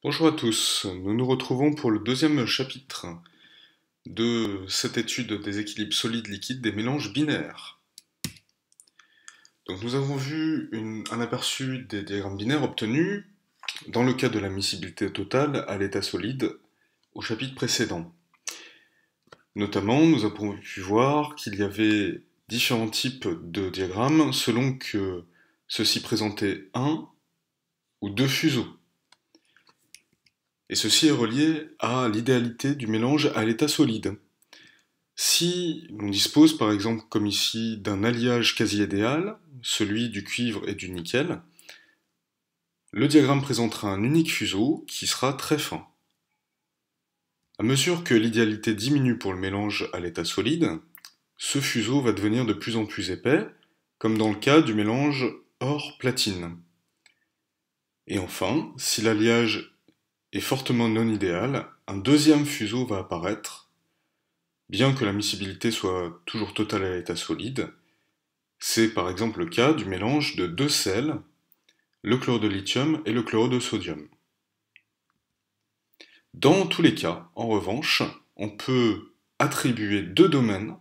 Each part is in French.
Bonjour à tous, nous nous retrouvons pour le deuxième chapitre de cette étude des équilibres solides liquides des mélanges binaires. Donc nous avons vu un aperçu des diagrammes binaires obtenus dans le cas de la miscibilité totale à l'état solide au chapitre précédent. Notamment, nous avons pu voir qu'il y avait différents types de diagrammes selon que ceux-ci présentaient un ou deux fuseaux. Et ceci est relié à l'idéalité du mélange à l'état solide. Si l'on dispose par exemple comme ici d'un alliage quasi idéal, celui du cuivre et du nickel, le diagramme présentera un unique fuseau qui sera très fin. À mesure que l'idéalité diminue pour le mélange à l'état solide, ce fuseau va devenir de plus en plus épais, comme dans le cas du mélange or-platine. Et enfin, si l'alliage est fortement non idéal, un deuxième fuseau va apparaître, bien que la miscibilité soit toujours totale à l'état solide. C'est par exemple le cas du mélange de deux sels, le chlorure de lithium et le chlorure de sodium. Dans tous les cas, en revanche, on peut attribuer deux domaines.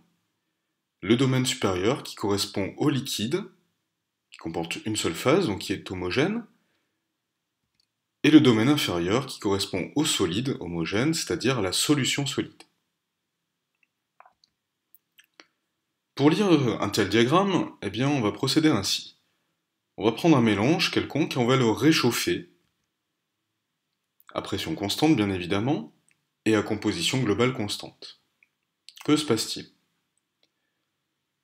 Le domaine supérieur qui correspond au liquide, qui comporte une seule phase, donc qui est homogène, et le domaine inférieur qui correspond au solide homogène, c'est-à-dire à la solution solide. Pour lire un tel diagramme, eh bien, on va procéder ainsi. On va prendre un mélange quelconque et on va le réchauffer, à pression constante bien évidemment, et à composition globale constante. Que se passe-t-il?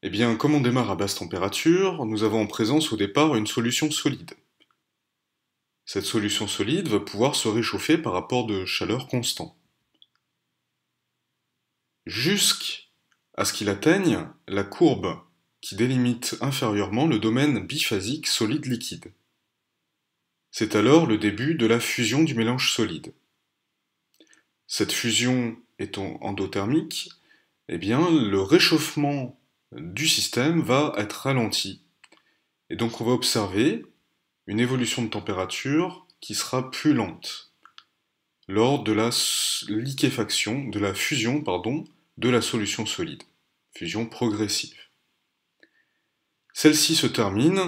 Eh bien, comme on démarre à basse température, nous avons en présence au départ une solution solide. Cette solution solide va pouvoir se réchauffer par rapport de chaleur constant, jusqu'à ce qu'il atteigne la courbe qui délimite inférieurement le domaine biphasique solide-liquide. C'est alors le début de la fusion du mélange solide. Cette fusion étant endothermique, eh bien, le réchauffement du système va être ralenti. Et donc on va observer une évolution de température qui sera plus lente lors de la liquéfaction, de la fusion, pardon, de la solution solide. Fusion progressive. Celle-ci se termine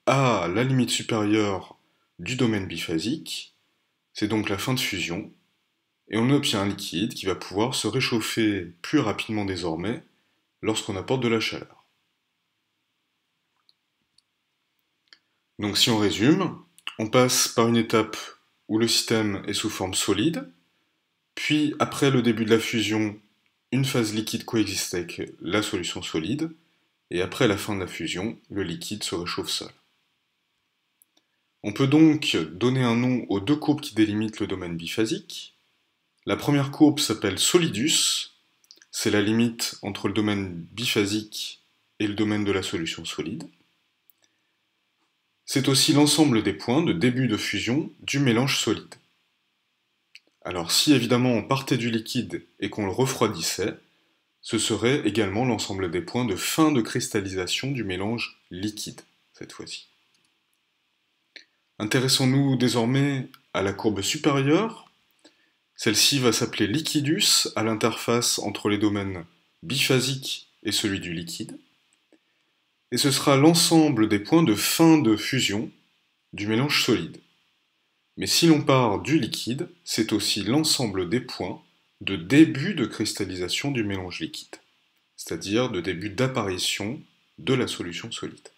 à la limite supérieure du domaine biphasique, c'est donc la fin de fusion, et on obtient un liquide qui va pouvoir se réchauffer plus rapidement désormais lorsqu'on apporte de la chaleur. Donc si on résume, on passe par une étape où le système est sous forme solide, puis après le début de la fusion, une phase liquide coexiste avec la solution solide, et après la fin de la fusion, le liquide se réchauffe seul. On peut donc donner un nom aux deux courbes qui délimitent le domaine biphasique. La première courbe s'appelle solidus, c'est la limite entre le domaine biphasique et le domaine de la solution solide. C'est aussi l'ensemble des points de début de fusion du mélange solide. Alors si évidemment on partait du liquide et qu'on le refroidissait, ce serait également l'ensemble des points de fin de cristallisation du mélange liquide, cette fois-ci. Intéressons-nous désormais à la courbe supérieure. Celle-ci va s'appeler liquidus à l'interface entre les domaines biphasiques et celui du liquide. Et ce sera l'ensemble des points de fin de fusion du mélange solide. Mais si l'on part du liquide, c'est aussi l'ensemble des points de début de cristallisation du mélange liquide, c'est-à-dire de début d'apparition de la solution solide.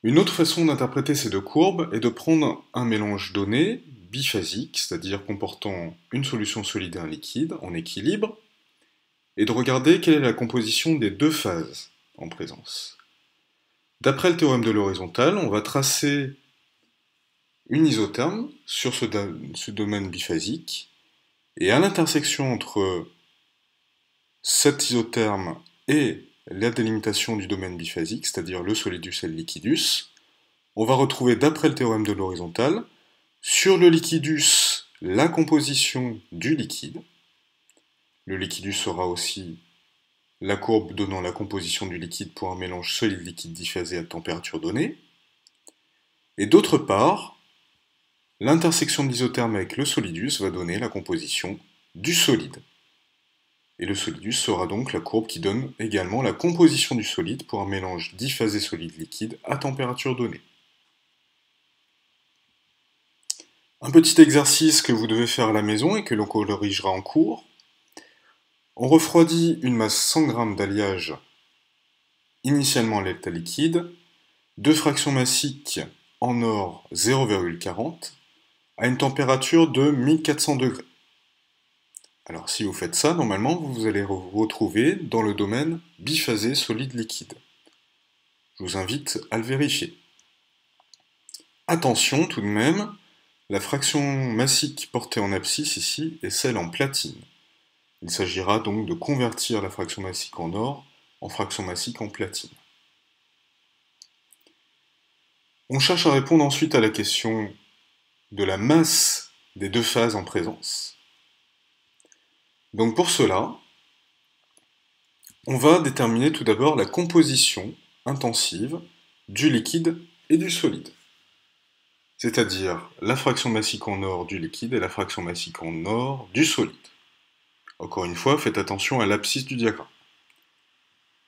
Une autre façon d'interpréter ces deux courbes est de prendre un mélange donné, biphasique, c'est-à-dire comportant une solution solide et un liquide en équilibre, et de regarder quelle est la composition des deux phases en présence. D'après le théorème de l'horizontale, on va tracer une isotherme sur ce domaine biphasique, et à l'intersection entre cette isotherme et la délimitation du domaine biphasique, c'est-à-dire le solidus et le liquidus, on va retrouver, d'après le théorème de l'horizontale, sur le liquidus, la composition du liquide. Le liquidus sera aussi la courbe donnant la composition du liquide pour un mélange solide-liquide diphasé à température donnée. Et d'autre part, l'intersection de l'isotherme avec le solidus va donner la composition du solide. Et le solidus sera donc la courbe qui donne également la composition du solide pour un mélange diphasé solide-liquide à température donnée. Un petit exercice que vous devez faire à la maison et que l'on corrigera en cours. On refroidit une masse 100 g d'alliage initialement à l'état liquide, 2 fractions massiques en or 0,40 à une température de 1400 degrés. Alors si vous faites ça, normalement vous allez vous retrouver dans le domaine biphasé solide-liquide. Je vous invite à le vérifier. Attention tout de même, la fraction massique portée en abscisse ici est celle en platine. Il s'agira donc de convertir la fraction massique en or en fraction massique en platine. On cherche à répondre ensuite à la question de la masse des deux phases en présence. Donc pour cela, on va déterminer tout d'abord la composition intensive du liquide et du solide. C'est-à-dire la fraction massique en or du liquide et la fraction massique en or du solide. Encore une fois, faites attention à l'abscisse du diagramme.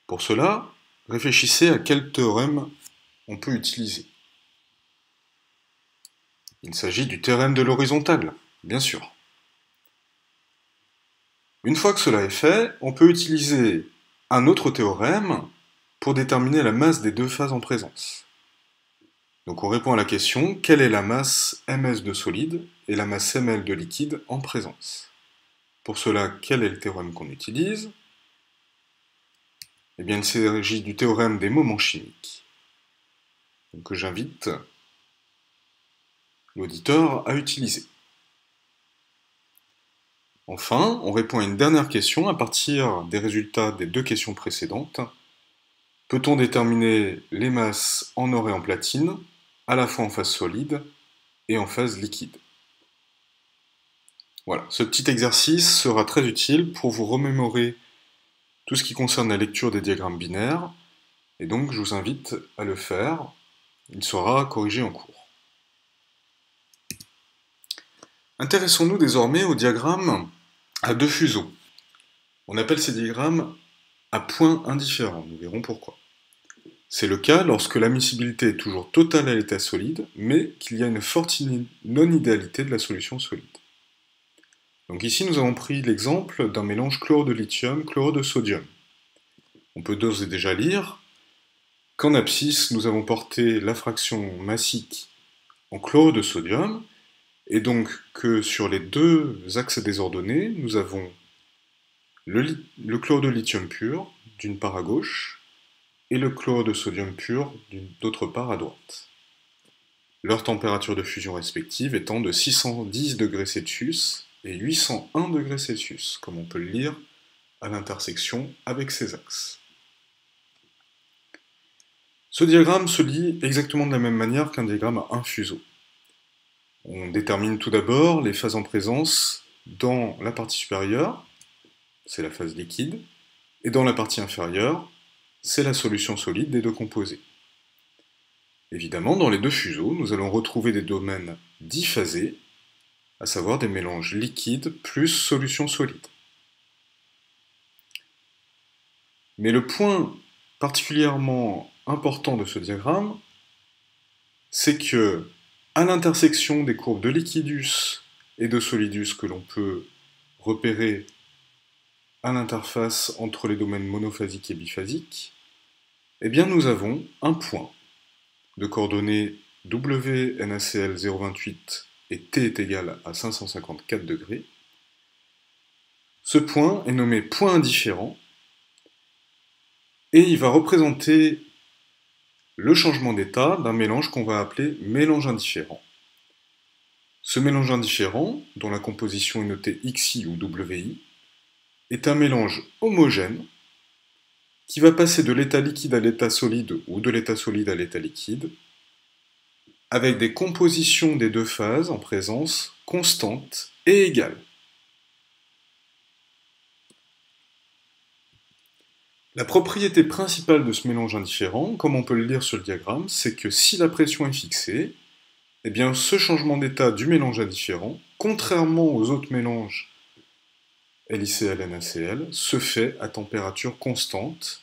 Pour cela, réfléchissez à quel théorème on peut utiliser. Il s'agit du théorème de l'horizontale, bien sûr. Une fois que cela est fait, on peut utiliser un autre théorème pour déterminer la masse des deux phases en présence. Donc on répond à la question, quelle est la masse ms de solide et la masse ml de liquide en présence? Pour cela, quel est le théorème qu'on utilise? Eh bien, il s'agit du théorème des moments chimiques, que j'invite l'auditeur à utiliser. Enfin, on répond à une dernière question à partir des résultats des deux questions précédentes. Peut-on déterminer les masses en or et en platine, à la fois en phase solide et en phase liquide? Voilà, ce petit exercice sera très utile pour vous remémorer tout ce qui concerne la lecture des diagrammes binaires, et donc je vous invite à le faire. Il sera corrigé en cours. Intéressons-nous désormais aux diagrammes à deux fuseaux. On appelle ces diagrammes à points indifférents, nous verrons pourquoi. C'est le cas lorsque l'admissibilité est toujours totale à l'état solide, mais qu'il y a une forte non-idéalité de la solution solide. Donc ici nous avons pris l'exemple d'un mélange chlorure de lithium, chlorure de sodium. On peut d'ores et déjà lire qu'en abscisse nous avons porté la fraction massique en chlorure de sodium, et donc que sur les deux axes désordonnés, nous avons le chlorure de lithium pur, d'une part à gauche, et le chlorure de sodium pur, d'autre part à droite. Leur température de fusion respective étant de 610 degrés Celsius et 801 degrés Celsius, comme on peut le lire à l'intersection avec ces axes. Ce diagramme se lit exactement de la même manière qu'un diagramme à un fuseau. On détermine tout d'abord les phases en présence dans la partie supérieure, c'est la phase liquide, et dans la partie inférieure, c'est la solution solide des deux composés. Évidemment, dans les deux fuseaux, nous allons retrouver des domaines diphasés, à savoir des mélanges liquides plus solution solide. Mais le point particulièrement important de ce diagramme, c'est que, à l'intersection des courbes de liquidus et de solidus que l'on peut repérer à l'interface entre les domaines monophasiques et biphasiques, eh bien nous avons un point de coordonnées W, NaCl 0,28 et T est égal à 554 degrés. Ce point est nommé point indifférent et il va représenter le changement d'état d'un mélange qu'on va appeler mélange indifférent. Ce mélange indifférent, dont la composition est notée XI ou WI, est un mélange homogène qui va passer de l'état liquide à l'état solide ou de l'état solide à l'état liquide, avec des compositions des deux phases en présence constantes et égales. La propriété principale de ce mélange indifférent, comme on peut le lire sur le diagramme, c'est que si la pression est fixée, eh bien ce changement d'état du mélange indifférent, contrairement aux autres mélanges LiCl, NaCl, se fait à température constante,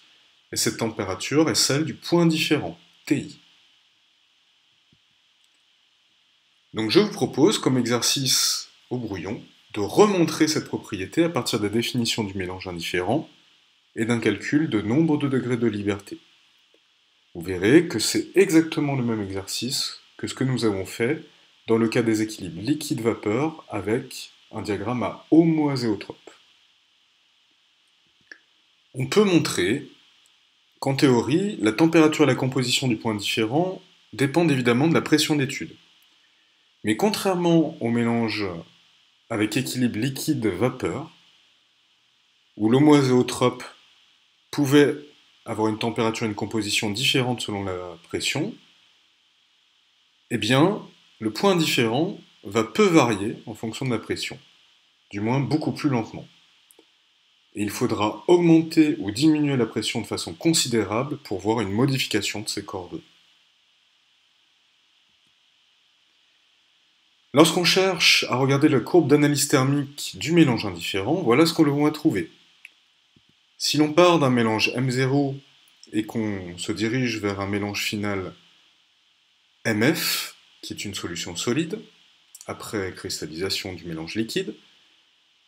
et cette température est celle du point différent, Ti. Donc je vous propose, comme exercice au brouillon, de remontrer cette propriété à partir de la définition du mélange indifférent et d'un calcul de nombre de degrés de liberté. Vous verrez que c'est exactement le même exercice que ce que nous avons fait dans le cas des équilibres liquide-vapeur avec un diagramme à homoazéotrope. On peut montrer qu'en théorie, la température et la composition du point différent dépendent évidemment de la pression d'étude. Mais contrairement au mélange avec équilibre liquide-vapeur, où l'homoazéotrope pouvait avoir une température et une composition différentes selon la pression, eh bien, le point différent va peu varier en fonction de la pression, du moins beaucoup plus lentement. Et il faudra augmenter ou diminuer la pression de façon considérable pour voir une modification de ces coordonnées. Lorsqu'on cherche à regarder la courbe d'analyse thermique du mélange indifférent, voilà ce qu'on va trouver. Si l'on part d'un mélange M0 et qu'on se dirige vers un mélange final MF, qui est une solution solide, après cristallisation du mélange liquide,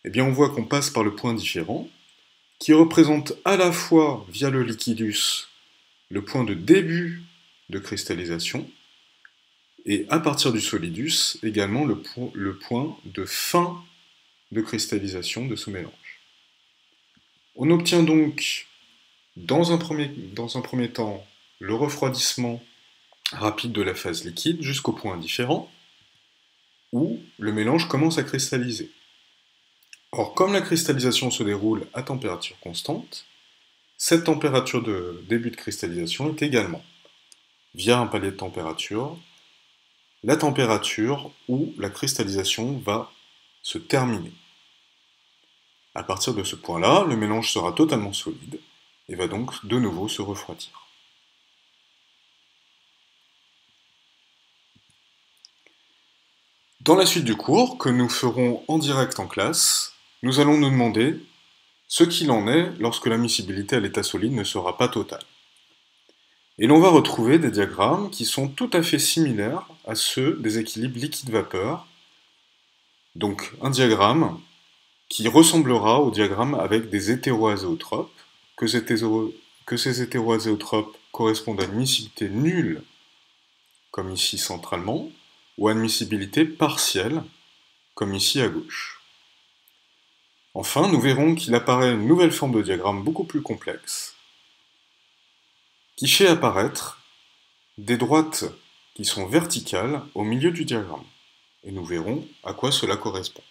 eh bien on voit qu'on passe par le point différent, qui représente à la fois, via le liquidus, le point de début de cristallisation, et à partir du solidus, également le point de fin de cristallisation de ce mélange. On obtient donc, dans un premier temps, le refroidissement rapide de la phase liquide jusqu'au point indifférent, où le mélange commence à cristalliser. Or, comme la cristallisation se déroule à température constante, cette température de début de cristallisation est également, via un palier de température, la température où la cristallisation va se terminer. À partir de ce point-là, le mélange sera totalement solide et va donc de nouveau se refroidir. Dans la suite du cours, que nous ferons en direct en classe, nous allons nous demander ce qu'il en est lorsque la miscibilité à l'état solide ne sera pas totale. Et l'on va retrouver des diagrammes qui sont tout à fait similaires à ceux des équilibres liquide-vapeur. Donc un diagramme qui ressemblera au diagramme avec des hétéroazéotropes, que ces hétéroazéotropes correspondent à une miscibilité nulle, comme ici centralement, ou à une miscibilité partielle, comme ici à gauche. Enfin, nous verrons qu'il apparaît une nouvelle forme de diagramme beaucoup plus complexe, qui fait apparaître des droites qui sont verticales au milieu du diagramme. Et nous verrons à quoi cela correspond.